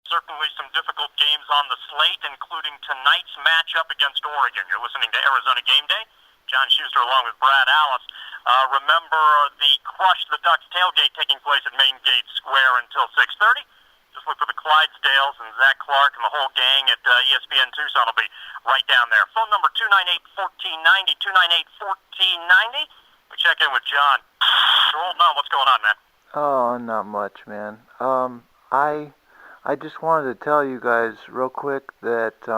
Certainly some difficult games on the slate, including tonight's matchup against Oregon. You're listening to Arizona Game Day. John Schuster along with Brad Alice. Remember the Crush the Ducks tailgate taking place at Main Gate Square until 6:30. Just look for the Clydesdales and Zach Clark and the whole gang at ESPN Tucson will be right down there. Phone number 298-1490, 298-1490. We check in with John. You're holding on. What's going on, man? Oh, not much, man. I just wanted to tell you guys real quick that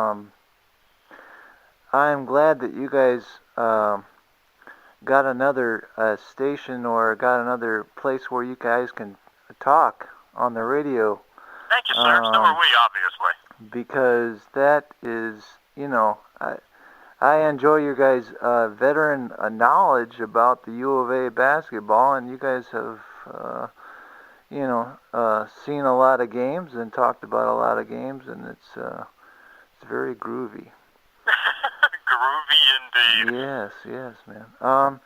I am glad that you guys got another station or got another place where you guys can talk on the radio. Thank you, sir. So are we, obviously. Because that is, I enjoy your guys' veteran knowledge about the U of A basketball, and you guys have, seen a lot of games and talked about a lot of games, and it's very groovy. Groovy indeed. Yes, man.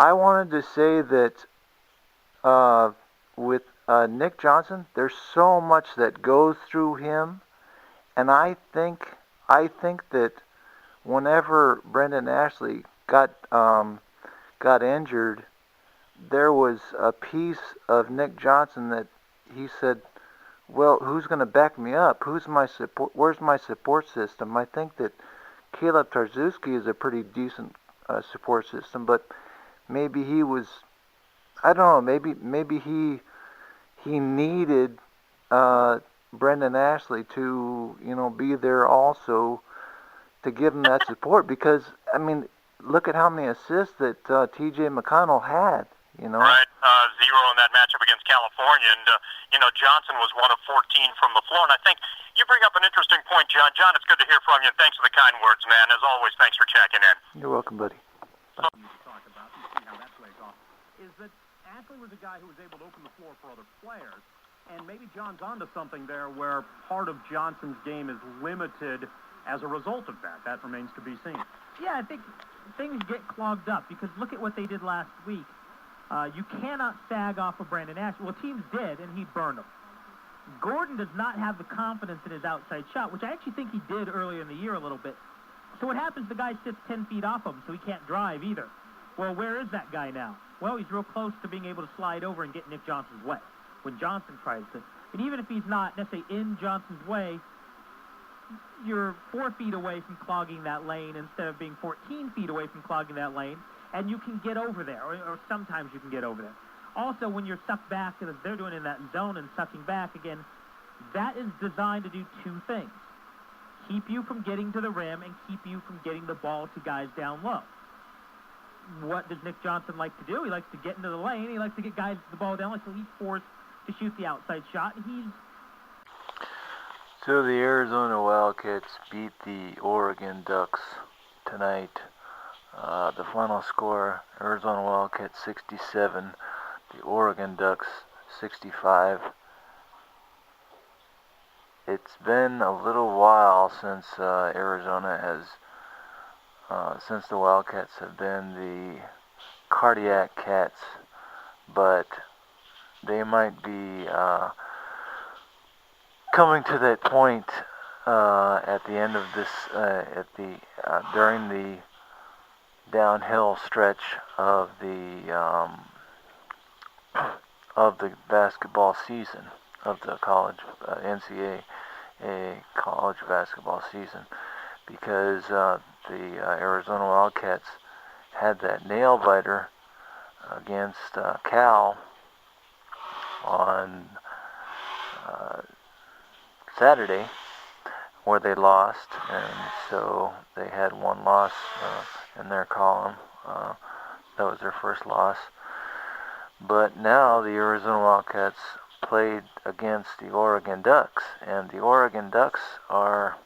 I wanted to say that with Nick Johnson, there's so much that goes through him, and I think that whenever Brendan Ashley got injured, there was a piece of Nick Johnson that he said, well, who's going to back me up? Who's my support? Where's my support system? I think that Caleb Tarczewski is a pretty decent support system, but maybe he was, I don't know, maybe he needed Brendan Ashley to, be there also to give him that support, because, I mean, look at how many assists that T.J. McConnell had, Right, 0 in that matchup against California, and, Johnson was 1 of 14 from the floor, and I think you bring up an interesting point, John. John, it's good to hear from you, and thanks for the kind words, man. As always, thanks for checking in. You're welcome, buddy. Talk about and see how that plays off is that Ashley was a guy who was able to open the floor for other players, and maybe John's onto something there where part of Johnson's game is limited as a result of that. That remains to be seen. Yeah, I think things get clogged up because look at what they did last week. You cannot sag off of Brandon Ashley. Well, teams did, and he burned them. Gordon does not have the confidence in his outside shot, which I actually think he did earlier in the year a little bit. So what happens? The guy sits 10 feet off him, so he can't drive either. Well, where is that guy now? Well, he's real close to being able to slide over and get Nick Johnson's way when Johnson tries to. And even if he's not necessarily in Johnson's way, you're 4 feet away from clogging that lane instead of being 14 feet away from clogging that lane, and you can get over there, or sometimes you can get over there. Also, when you're sucked back, as they're doing in that zone and sucking back, again, that is designed to do two things. Keep you from getting to the rim and keep you from getting the ball to guys down low. What does Nick Johnson like to do? He likes to get into the lane. He likes to get guys the ball down, so he's forced to shoot the outside shot. So the Arizona Wildcats beat the Oregon Ducks tonight. The final score, Arizona Wildcats 67, the Oregon Ducks 65. It's been a little while since Arizona has, since the Wildcats have been the cardiac cats, but they might be coming to that point at the end of this, during the downhill stretch of the basketball season, of the college NCAA college basketball season, because the Arizona Wildcats had that nail biter against Cal on Saturday, where they lost, and so they had one loss in their column. That was their first loss. But now the Arizona Wildcats played against the Oregon Ducks, and the Oregon Ducks are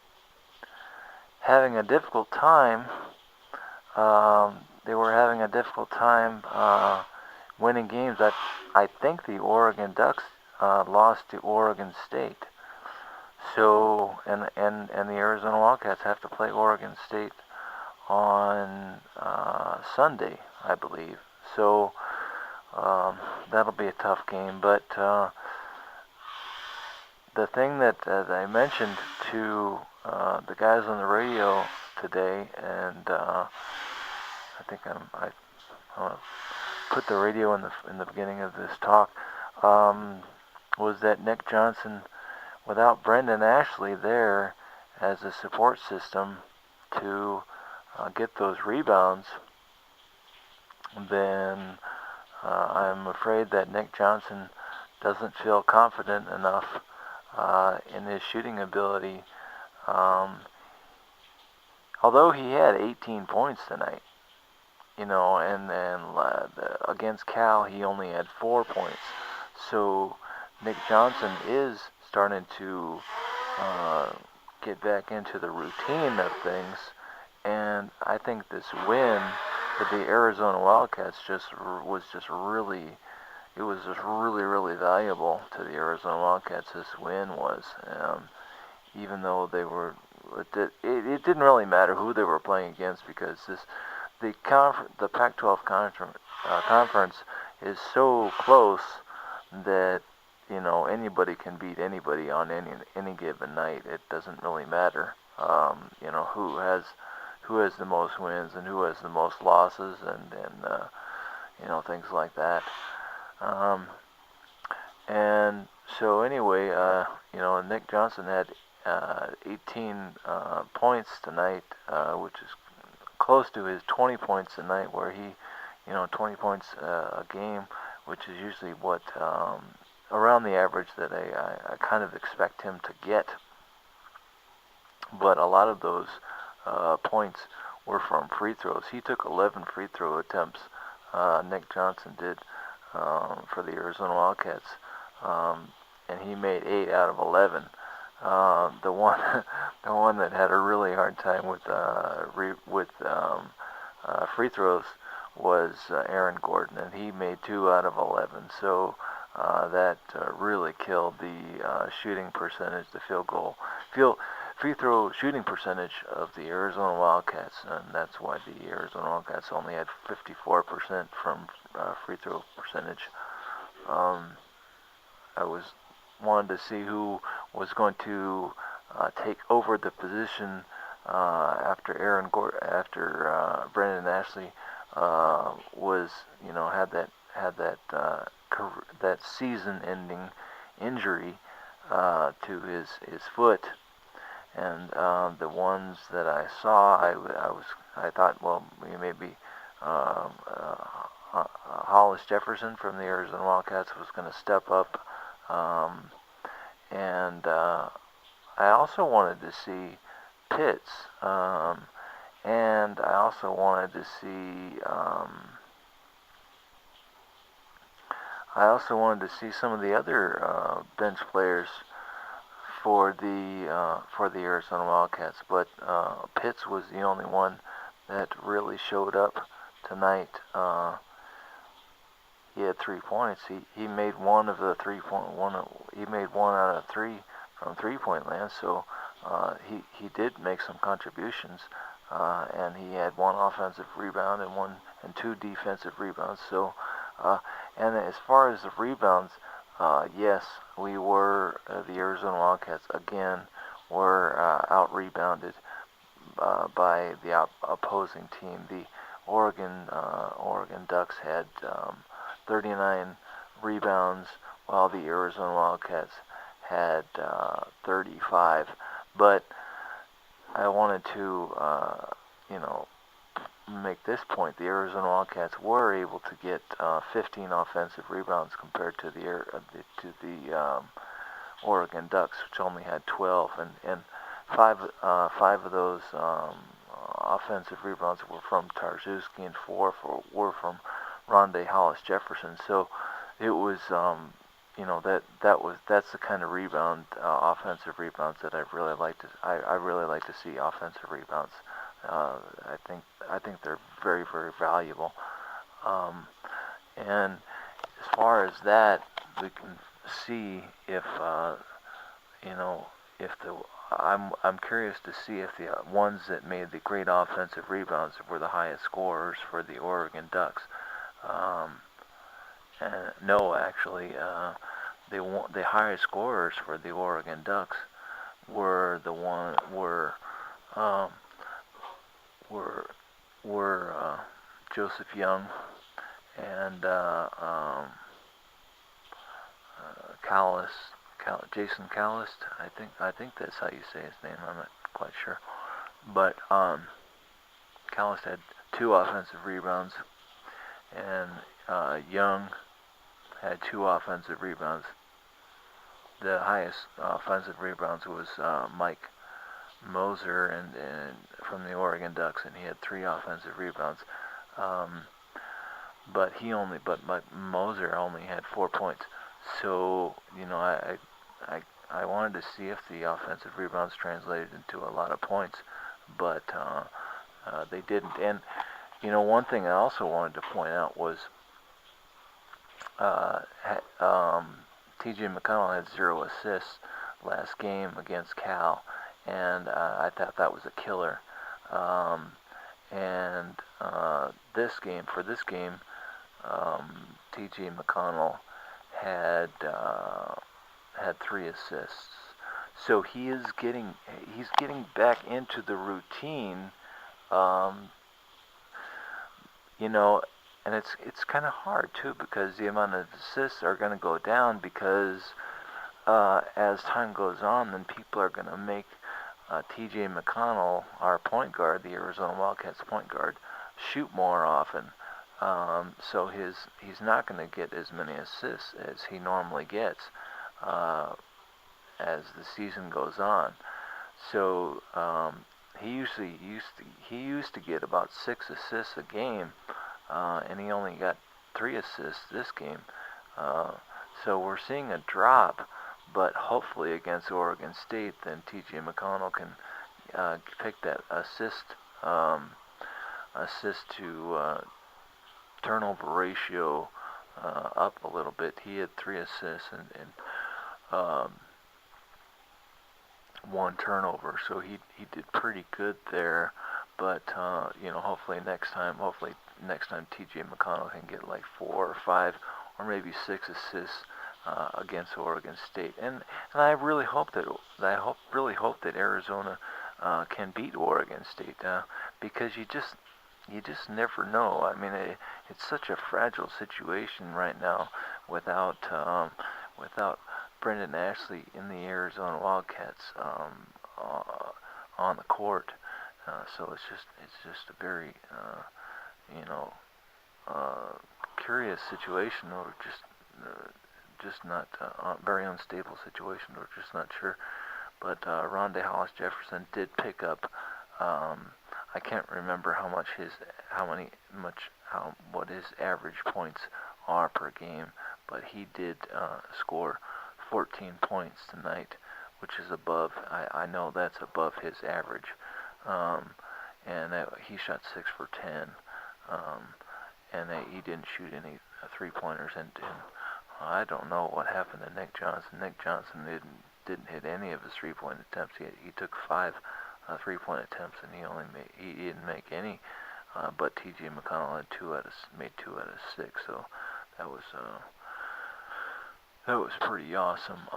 having a difficult time. They were having a difficult time winning games. I think the Oregon Ducks lost to Oregon State. So, and the Arizona Wildcats have to play Oregon State on Sunday, I believe. So that'll be a tough game. But the thing that I mentioned to the guys on the radio today, and I think I want to put the radio in the beginning of this talk, was that Nick Johnson, without Brendan Ashley there as a support system to get those rebounds, then I'm afraid that Nick Johnson doesn't feel confident enough in his shooting ability. Although he had 18 points tonight, and against Cal he only had 4 points. So Nick Johnson is starting to get back into the routine of things, and I think this win for the Arizona Wildcats was really valuable to the Arizona Wildcats. This win was, even though it didn't really matter who they were playing against, because the Pac-12 conference is so close that anybody can beat anybody on any given night. It doesn't really matter, who has the most wins and who has the most losses, and things like that. And so anyway, Nick Johnson had 18 points tonight, which is close to his 20 points tonight, where he, 20 points a game, which is usually what around the average that I kind of expect him to get. But a lot of those points were from free throws. He took 11 free throw attempts. Nick Johnson did for the Arizona Wildcats, and he made 8 out of 11. The one that had a really hard time with free throws was Aaron Gordon, and he made 2 out of 11. So that really killed the shooting percentage, the free throw shooting percentage of the Arizona Wildcats, and that's why the Arizona Wildcats only had 54% from free throw percentage. I wanted to see who was going to take over the position after Brendan Ashley was that season-ending injury to his foot. And the ones that I saw, I thought, well, maybe Hollis-Jefferson from the Arizona Wildcats was going to step up, and I also wanted to see Pitts, and I also wanted to see some of the other bench players for the Arizona Wildcats, but Pitts was the only one that really showed up tonight. He had 3 points. He made one of the 3 point one. He made 1 out of 3 from 3-point land. So he did make some contributions, and he had 1 offensive rebound and 2 defensive rebounds. So and as far as the rebounds, yes, we were the Arizona Wildcats again were out-rebounded by the opposing team. The Oregon Ducks had 39 rebounds, while the Arizona Wildcats had 35. But I wanted to, make this point. The Arizona Wildcats were able to get 15 offensive rebounds compared to the Oregon Ducks, which only had 12, and five of those offensive rebounds were from Tarczewski, and 4 were from Rondé Hollis-Jefferson. So it was, that's the kind of rebound, offensive rebounds that I really like to see. Offensive rebounds. I think they're very, very valuable. And as far as that, we can see if I'm curious to see if the ones that made the great offensive rebounds were the highest scorers for the Oregon Ducks. No, actually, the highest scorers for the Oregon Ducks were um, were Joseph Young and Jason Callist. I think that's how you say his name. I'm not quite sure, but Callist had 2 offensive rebounds, and Young had 2 offensive rebounds. The highest offensive rebounds was Mike Moser and from the Oregon Ducks, and he had 3 offensive rebounds. But Mike Moser only had 4 points. So I wanted to see if the offensive rebounds translated into a lot of points, but they didn't. And one thing I also wanted to point out was T.J. McConnell had 0 assists last game against Cal, and I thought that was a killer. And this game, T.J. McConnell had 3 assists. So he's getting back into the routine, and it's kind of hard too, because the amount of assists are going to go down, because as time goes on, then people are going to make T.J. McConnell, our point guard, the Arizona Wildcats point guard, shoot more often. So he's not going to get as many assists as he normally gets as the season goes on. So he used to get about 6 assists a game, and he only got 3 assists this game. So we're seeing a drop, but hopefully against Oregon State, then T.J. McConnell can pick that assist to turnover ratio up a little bit. He had 3 assists and 1 turnover, so he did pretty good there. But hopefully next time T.J. McConnell can get like 4 or 5 or maybe 6 assists against Oregon State, and I really hope that Arizona can beat Oregon State, because you just never know. I mean, it's such a fragile situation right now without Brendan Ashley in the Arizona Wildcats on the court. So it's just a very curious situation, or just not very unstable situation. We're just not sure. But Rondé Hollis-Jefferson did pick up. I can't remember what his average points are per game, but he did score 14 points tonight, which is above. I know that's above his average. And he shot 6 for 10. And he didn't shoot any 3-pointers, and I don't know what happened to Nick Johnson. Nick Johnson didn't hit any of his 3-point attempts. He took 5 3-point attempts, and he didn't make any. But T.J. McConnell had made 2 out of 6. So that was pretty awesome.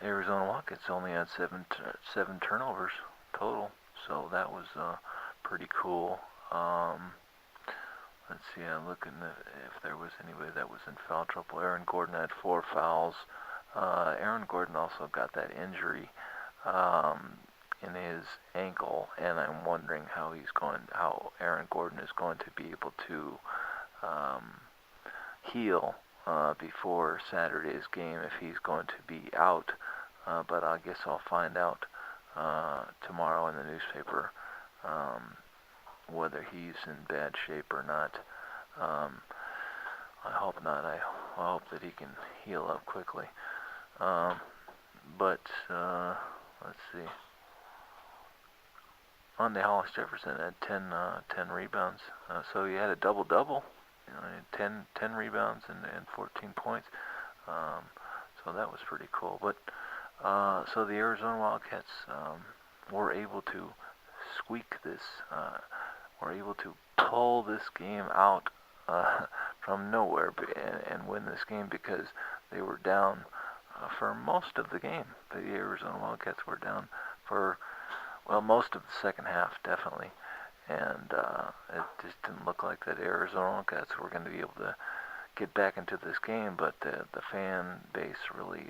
Arizona Wildcats only had 7 turnovers total, so that was pretty cool. Let's see, I'm looking if there was anybody that was in foul trouble. Aaron Gordon had 4 fouls. Aaron Gordon also got that injury in his ankle, and I'm wondering how Aaron Gordon is going to be able to heal before Saturday's game, if he's going to be out. But I guess I'll find out tomorrow in the newspaper whether he's in bad shape or not. I hope not. I hope that he can heal up quickly. But let's see. Rondé Hollis-Jefferson had 10 rebounds. So he had a double-double. He had 10 rebounds and 14 points. So that was pretty cool. But so the Arizona Wildcats were able to squeak this. Were able to pull this game out from nowhere and win this game, because they were down for most of the game. The Arizona Wildcats were down for, well, most of the second half, definitely. And it just didn't look like that Arizona Wildcats were going to be able to get back into this game, but the fan base really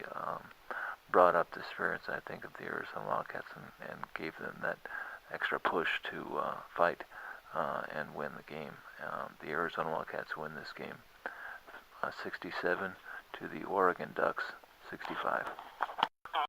brought up the spirits, I think, of the Arizona Wildcats and gave them that extra push to fight and win the game. The Arizona Wildcats win this game 67 to the Oregon Ducks 65.